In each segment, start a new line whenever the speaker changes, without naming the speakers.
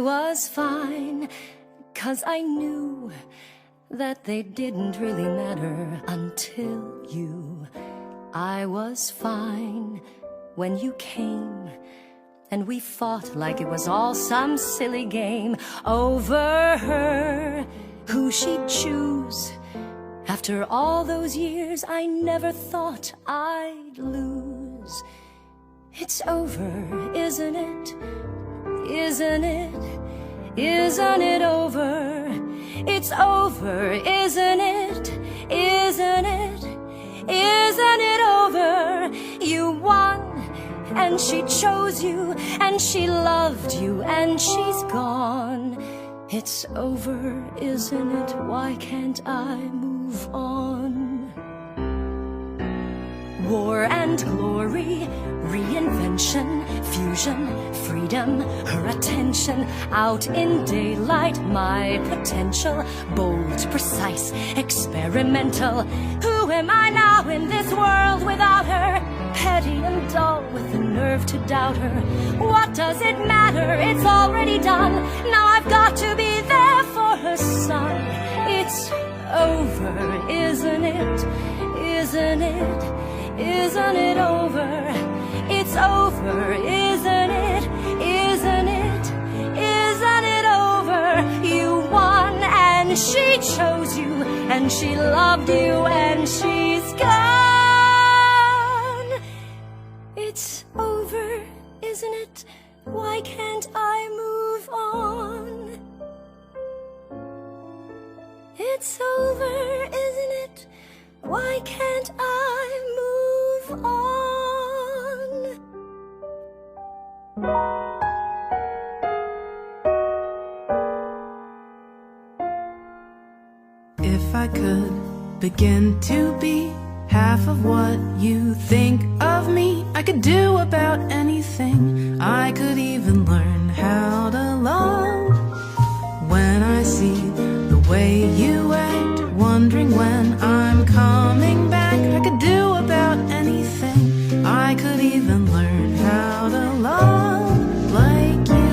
was fine, 'cause I knew that they didn't really matter until you. I was fine when you came, and we fought like it was all some silly game over her, who she'd choose. After all those years, I never thought I'd lose. It's over, isn't it? Isn't it? Isn't it over? It's over, isn't it? Isn't it? Isn't it over? You won, and she chose you, and she loved you, and she's gone. It's over, isn't it? Why can't I move on? War and glory, reinvention, fusion, freedom, her attention, out in daylight, my potential, bold, precise, experimental. Who am I now in this world without her? Petty and dull, with the nerve to doubt her. What does it matter? It's already done. Now I've got to be there for her son. It's over, isn't it? Isn't it? Isn't it over? It's over, isn't it? Isn't it? Isn't it over? You won, and she chose you, and she loved you, and she's gone. It's over, isn't it? Why can't I move on? It's over, isn't it? Why can't I move on?
If I could begin to be half of what you think of me, I could do about anything. I could even learn how to love. When I see the way you act, wondering when I'm coming back, I could do about anything. I could even learn how to love like you.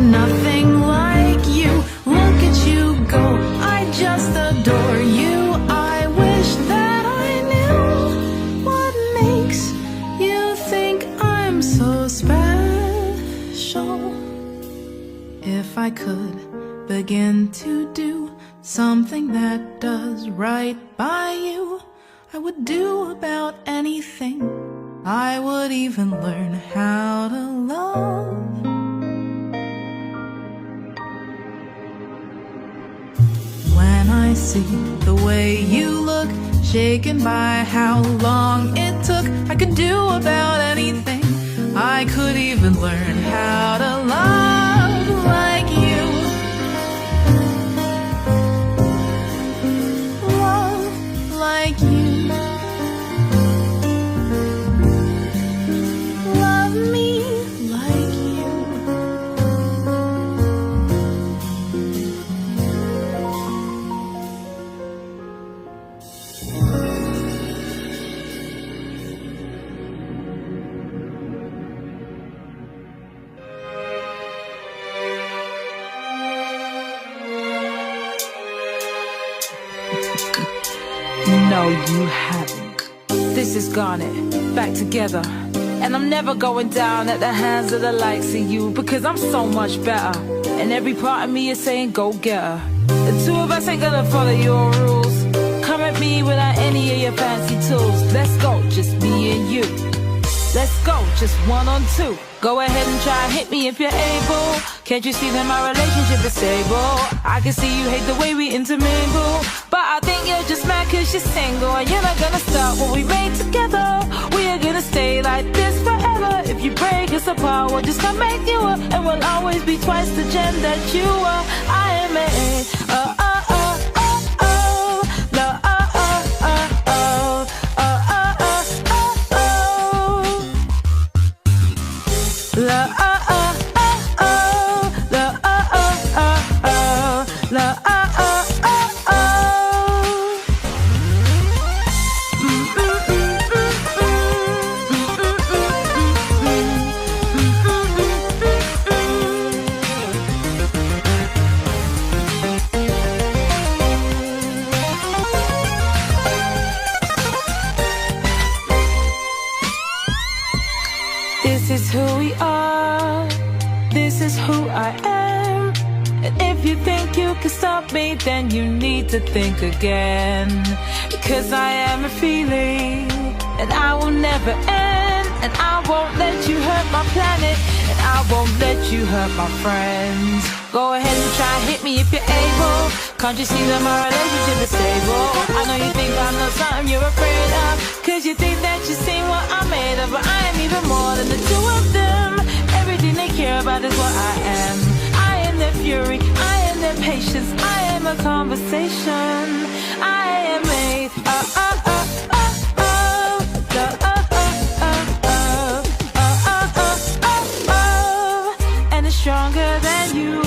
Nothing like you. Look at you go, I just adore you. I wish that I knew what makes you think I'm so special. If I could begin to do something that does right by you, I would do about anything. I would even learn how to love. I see the way you look, shaken by how long it took. I could do about anything. I could even learn how to love like you. Love like you. Love me like you.
No, you haven't. This is Garnet, back together. And I'm never going down at the hands of the likes of you, because I'm so much better. And every part of me is saying, go get her. The two of us ain't gonna follow your rules. Come at me without any of your fancy tools. Let's go, just me and you. Let's go, just 1 on 2. Go ahead and try hit me if you're able. Can't you see that my relationship is stable? I can see you hate the way we intermingle, but I think you're just mad cause you're single. And you're not gonna stop what we made together. We are gonna stay like this forever. If you break us apart, we'll just come make you up, and we'll always be twice the gem that you are. I am a This is who we are, this is who I am. And if you think you can stop me, then you need to think again. Because I am a feeling, and I will never end. And I won't let you hurt my planet, and I won't let you hurt my friends. Go ahead and try hit me if you're able. Can't you see that my relationship is stable? I know you think I know something you're afraid of, cause you think that you've seen what I'm made of. But I am even more than the two of them. Everything they care about is what I am. I am their fury, I am their patience, I am a conversation. I am a and it's stronger than you.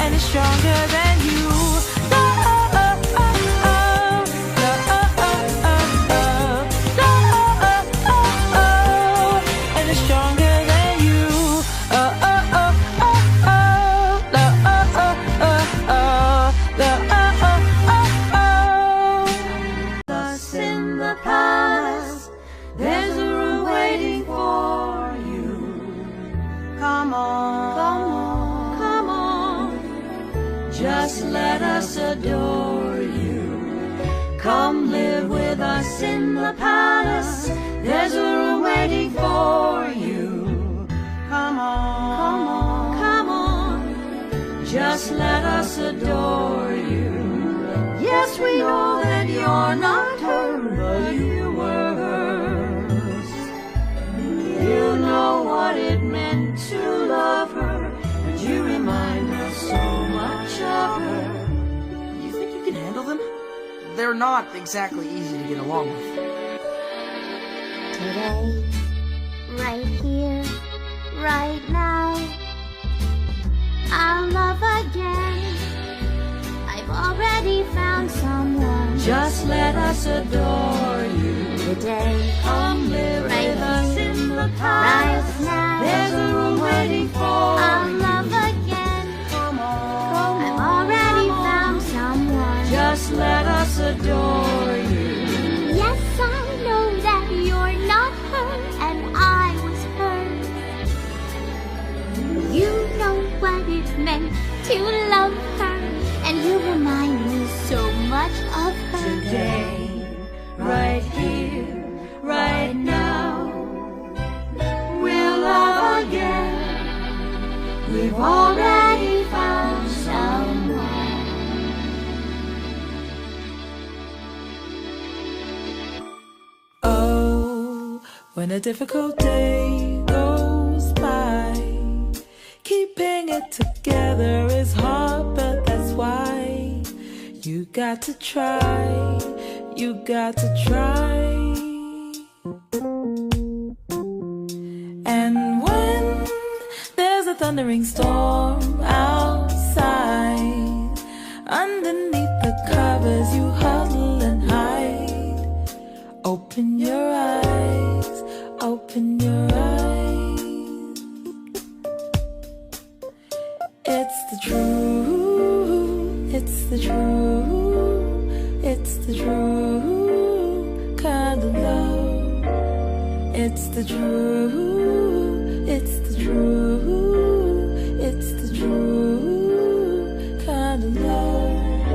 And it's stronger than you. And it's stronger than you.
Us in the palace, there's a room waiting for you. Come on, come on, come on. Just let us adore you. Come live with us in the palace. There's a room waiting for you. Come on, come on, come on. Just let us adore you. Yes, we know that you're not her, but you were hers. You know what it meant to love her, and you remind us so much of her.
You think you can handle them? They're not exactly easy to get along with.
Today, right here, right now, I'll love again. I've already found someone.
Just let us adore you.
Today,
Come live
right
with us
here,
in the
right
palace.
now,
There's a room waiting for
I'll
you.
love again.
Come on,
I've already
come on.
found someone.
Just let us adore you.
Yes, I know that you're not her, and I was hers. You know what it meant to love her, and you remind me so much of her.
Today, right here, right now, we'll love again. We've already found someone.
Oh, when a difficult day goes by, keeping it together is hard, but that's why you got to try, you got to try. And when there's a thundering storm outside, underneath the covers you huddle and hide. Open your eyes, open your eyes. It's the truth, it's the truth, it's the true kind of love. It's the truth, it's the truth, it's the true kind of love.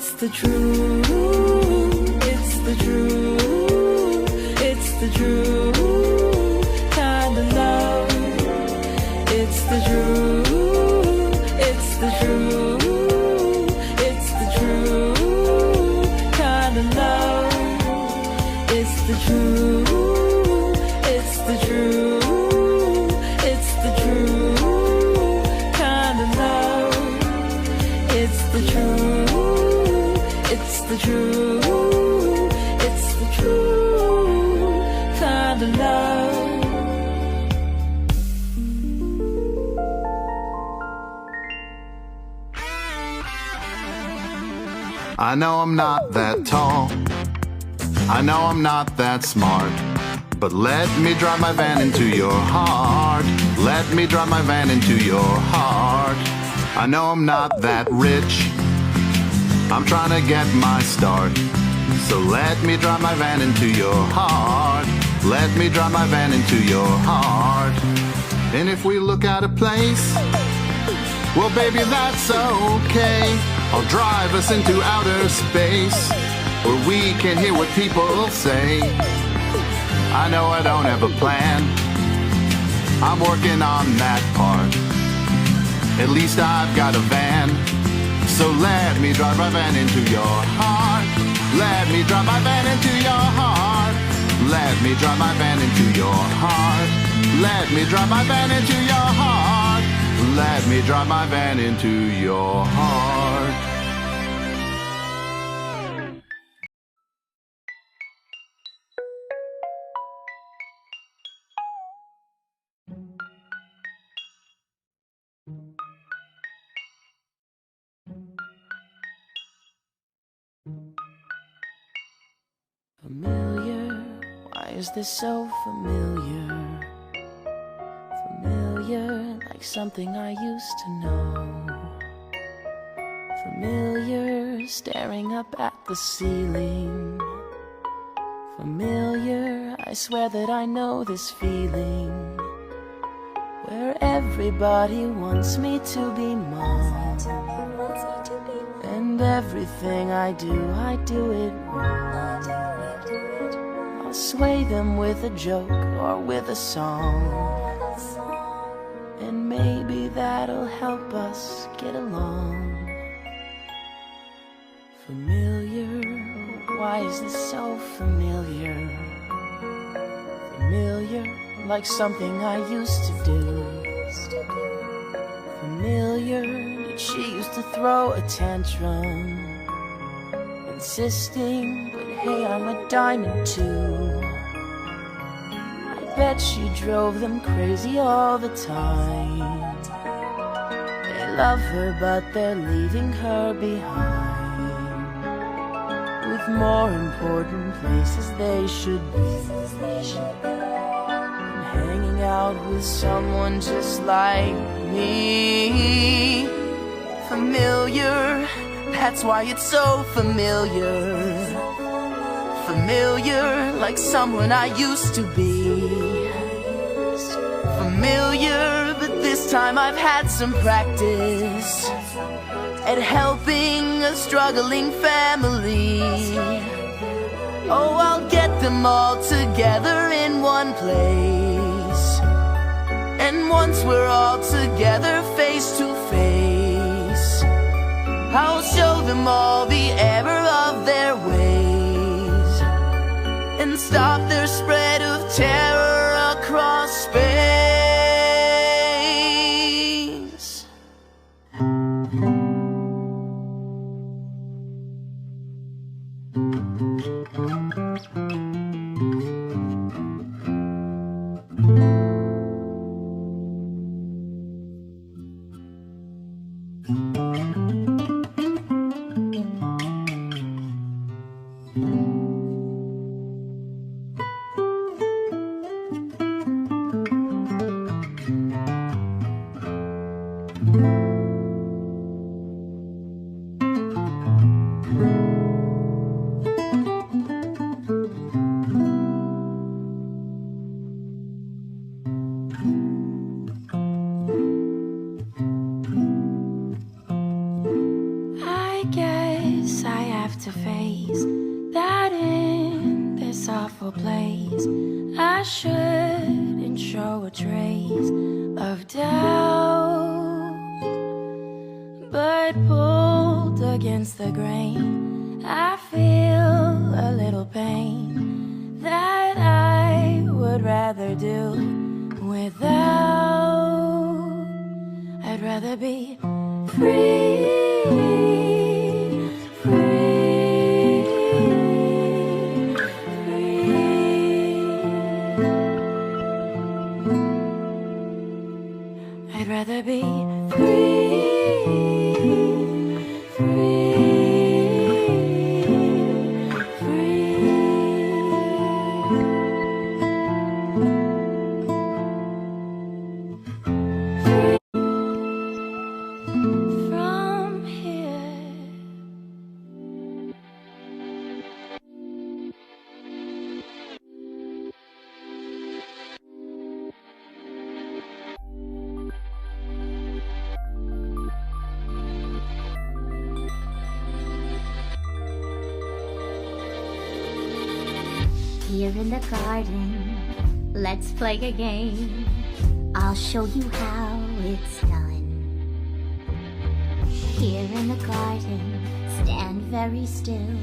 It's the truth, it's the truth, it's the truth kind of love. It's the truth, it's the truth, it's the truth kind of love. It's the truth, it's the truth, it's the truth kind of love. It's the truth, it's the truth, it's the truth kind of love.
I know I'm not that tall, I know I'm not that smart, but let me drive my van into your heart. Let me drive my van into your heart. I know I'm not that rich, I'm trying to get my start. So let me drive my van into your heart. Let me drive my van into your heart. And if we look at a place, well baby that's okay. I'll drive us into outer space, where we can hear what people say. I know I don't have a plan, I'm working on that part. At least I've got a van, so let me drive my van into your heart. Let me drive my van into your heart. Let me drive my van into your heart. Let me drive my van into your heart. Let me drive my van into your heart.
Familiar, why is this so familiar? Familiar, like something I used to know. Familiar, staring up at the ceiling. Familiar, I swear that I know this feeling, where everybody wants me to be mom, and everything I do it wrong. I'll sway them with a joke or with a song, and maybe that'll help us get along. Familiar, why is this so familiar? Familiar, like something I used to do. Familiar, that she used to throw a tantrum, insisting, but hey, I'm a diamond too. I bet she drove them crazy all the time. They love her, but they're leaving her behind, with more important places they should be, and hanging out with someone just like me. Familiar, that's why it's so familiar. Familiar, like someone I used to be. Familiar, but this time I've had some practice at helping a struggling family. Oh, I'll get them all together in one place, and once we're all together face to face, I'll show them all the error of their ways, and stop their spread of terror across space.
days. I shouldn't show a trace of doubt, but pulled against the grain, I feel a little pain that I would rather do without. I'd rather be free, free, free. I'd rather be free, free, free. From here,
Here in the garden, let's play a game. I'll show you how it's done. Here in the garden, stand very still.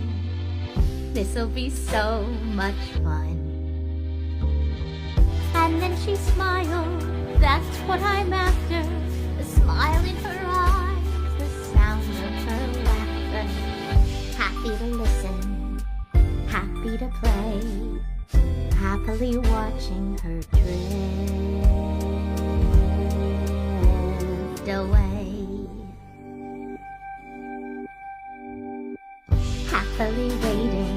This'll be so much fun. And then she smiled, that's what I'm after. The smile in her eyes, the sound of her laughter. Happy to listen, happy to play, happily watching her drift away. Happily waiting,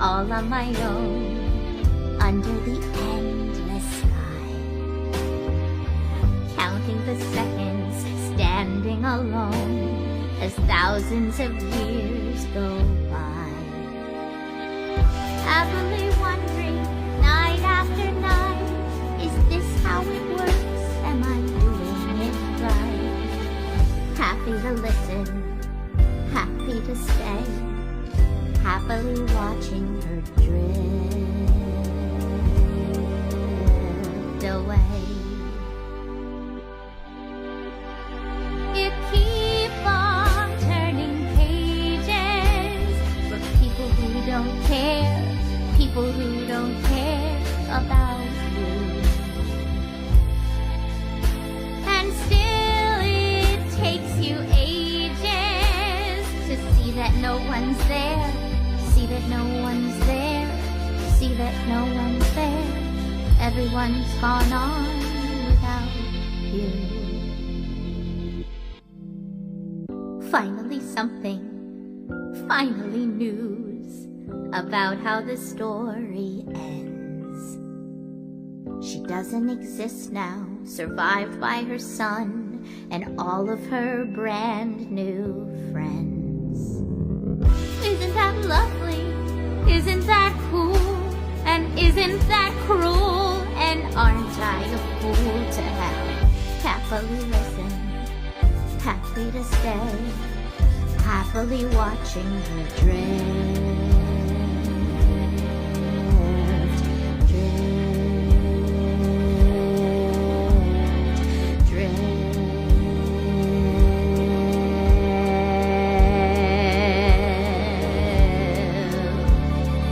all on my own, under the endless sky. Counting the seconds, standing alone, as thousands of years go by. Happily wondering, night after night, is this how it works? Am I doing it right? Happy to listen, happy to stay, happily watching her drift away. You keep on turning pages for people who don't care, people who don't care about you. And still it takes you ages to see that no one's there, see that no one's there, see that no one's there. Everyone's gone on without you. Finally something, finally news about how the story ends. She doesn't exist now, survived by her son and all of her brand new friends. Isn't that lovely? Isn't that cool? And isn't that cruel? And aren't I a fool to have happily listened, happy to stay, happily watching her drift, drift, drift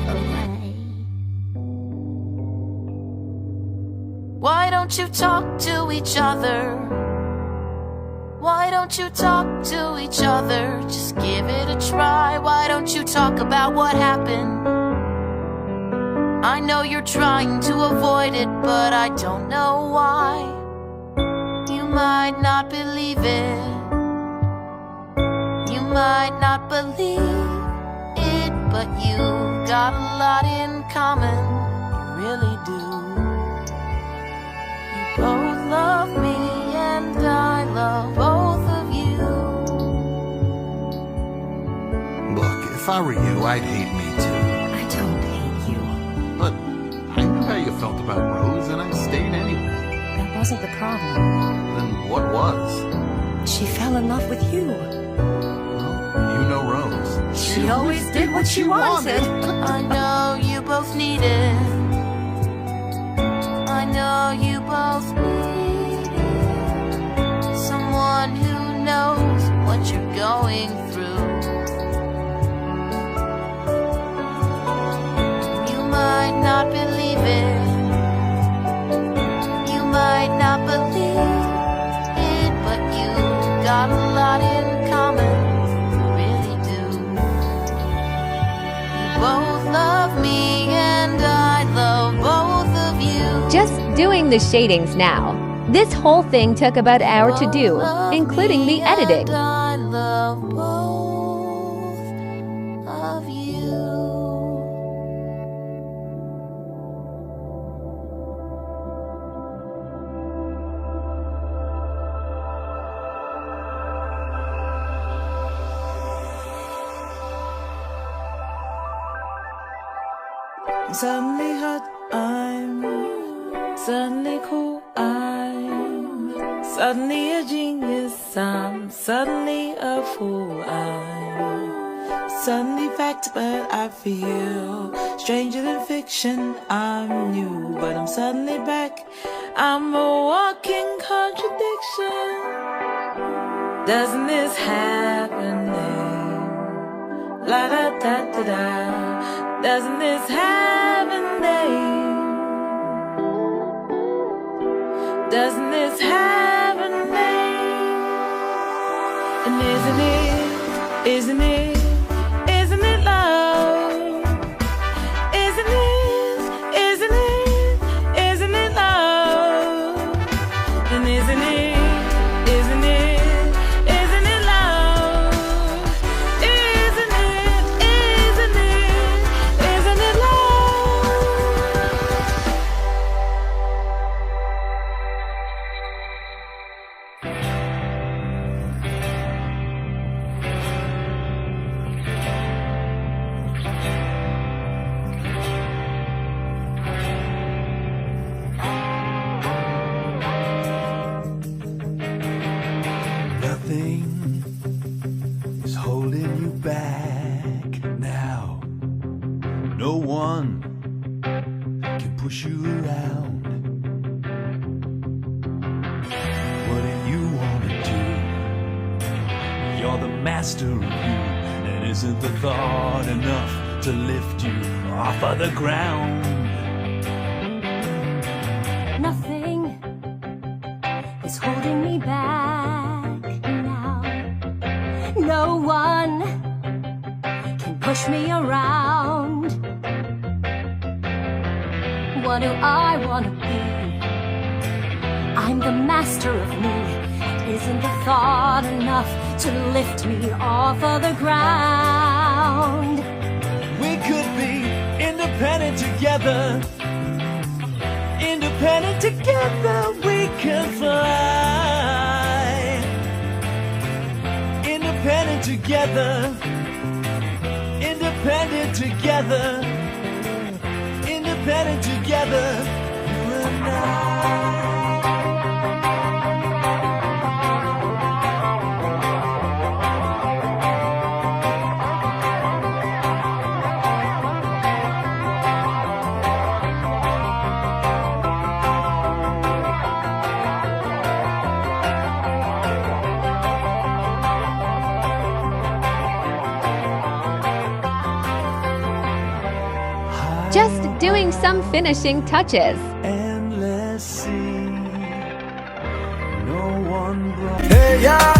away.
Why don't you talk to each other? Why don't you talk to each other? Just give it a try. Why don't you talk about what happened? I know you're trying to avoid it, but I don't know why. You might not believe it. You might not believe it, but you've got a lot in common. You really do. You both love me and I love both of you.
Look, if I were you, I'd hate me too.
I don't hate you.
But I knew how you felt about Rose, and I stayed anyway.
That wasn't the problem.
Then what was?
She fell in love with you.
Well, you know Rose.
She always did what she wanted.
I know you both need it. know you both need someone who knows what you're going through. You might not believe it, you might not believe it, but you got a lot in common, you really do. You both love me and I love both of you.
Just doing the shadings now. This whole thing took about an hour to do, including the editing.
And I love both of you.
Suddenly hot, I'm suddenly cool, I'm suddenly a genius, I'm suddenly a fool, I'm suddenly fact, but I feel stranger than fiction. I'm new, but I'm suddenly back. I'm a walking contradiction. Doesn't this happening? La da da da da. Doesn't this happening? Doesn't this happening? And isn't it love? Isn't it love? And isn't it love? Isn't it
Nothing is holding you back now. No one can push you around. What do you want to do? You're the master of you. And isn't the thought enough to lift you off of the ground?
Nothing is holding me back now. No one can push me around. What do I want to be? I'm the master of me. Isn't the thought enough to lift me off of the ground?
We could be independent together. Independent together we can fly. Independent together. Independent together. Independent together. You and I.
Just doing some finishing touches.
Endless sea. No one brought. Hey, yeah.